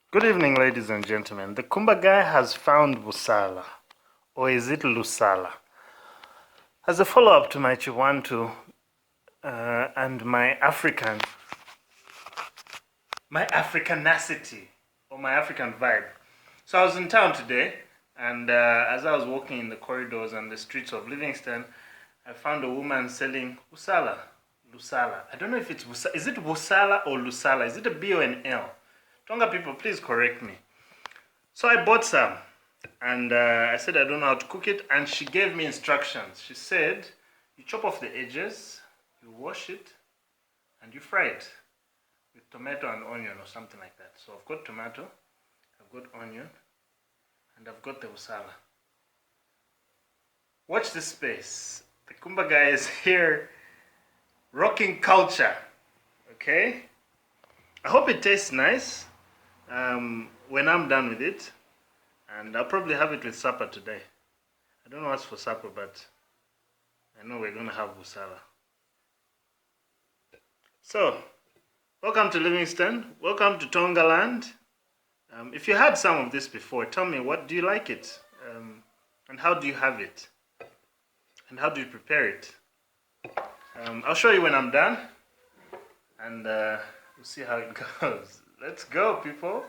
Good evening, ladies and gentlemen. The Kumba guy has found Busala, or is it Lusala? As a follow-up to my Chiwantu and my Africanacity, or my African vibe. So I was in town today, and as I was walking in the corridors and the streets of Livingston, I found a woman selling Busala. Lusala. I don't know if it's Busala. Is it Busala or Lusala? Is it a B or an L? Tonga people, please correct me. So I bought some, and I said I don't know how to cook it, and she gave me instructions. She said, you chop off the edges, you wash it, and you fry it with tomato and onion or something like that. So I've got tomato, I've got onion, and I've got the Busala. Watch this space. The Kumba guy is here rocking culture, okay? I hope it tastes nice when I'm done with it, and I'll probably have it with supper today. I don't know what's for supper, but I know we're gonna have Busala. So, welcome to Livingston, welcome to Tonga land. If you had some of this before, tell me, what do you like it? And how do you have it? And how do you prepare it? I'll show you when I'm done, and we'll see how it goes. Let's go, people.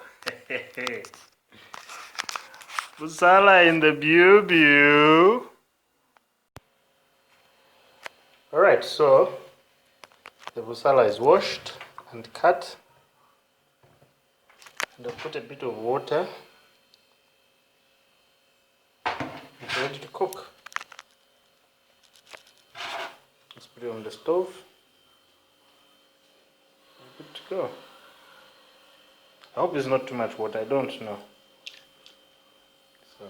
Busala in the bew. Alright, so the Busala is washed and cut, and I'll put a bit of water. It's ready to cook. Let's put it on the stove. Good to go. I hope it's not too much water, I don't know. So.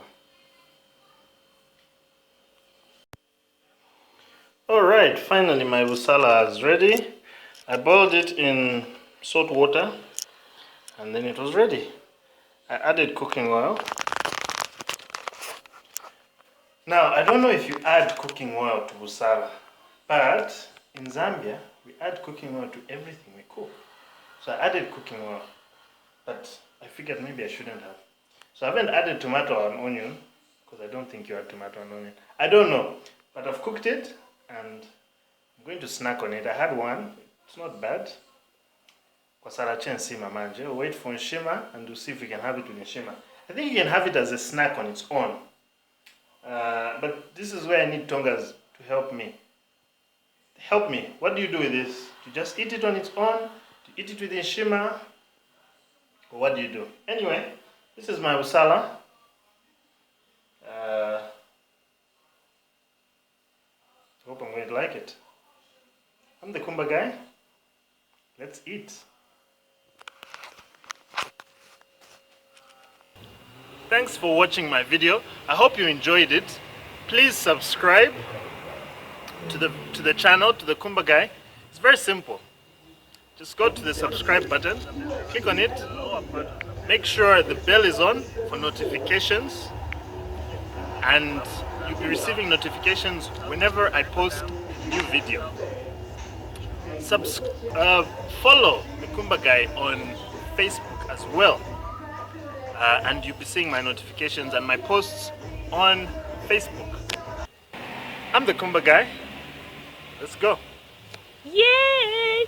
Alright, finally my Busala is ready. I boiled it in salt water and then it was ready. I added cooking oil. Now, I don't know if you add cooking oil to Busala, but in Zambia, we add cooking oil to everything we cook. So I added cooking oil, but I figured maybe I shouldn't have. So I haven't added tomato and onion, because I don't think you add tomato and onion. I don't know, but I've cooked it, and I'm going to snack on it. I had one, it's not bad. We'll wait for Nshima, and we'll see if we can have it with Nshima. I think you can have it as a snack on its own. But this is where I need Tongas to help me. Help me. What do you do with this? Do you just eat it on its own? Do you eat it with Nshima? Or what do you do? Anyway, this is my Busala. I hope I'm going to like it. I'm the Kumba guy. Let's eat. Thanks for watching my video. I hope you enjoyed it. Please subscribe to the channel, to the Kumba guy. It's very simple. Just go to the subscribe button, click on it, make sure the bell is on for notifications, and you'll be receiving notifications whenever I post a new video. Follow the Kumba guy on Facebook as well, and you'll be seeing my notifications and my posts on Facebook. I'm the Kumba guy. Let's go. Yay!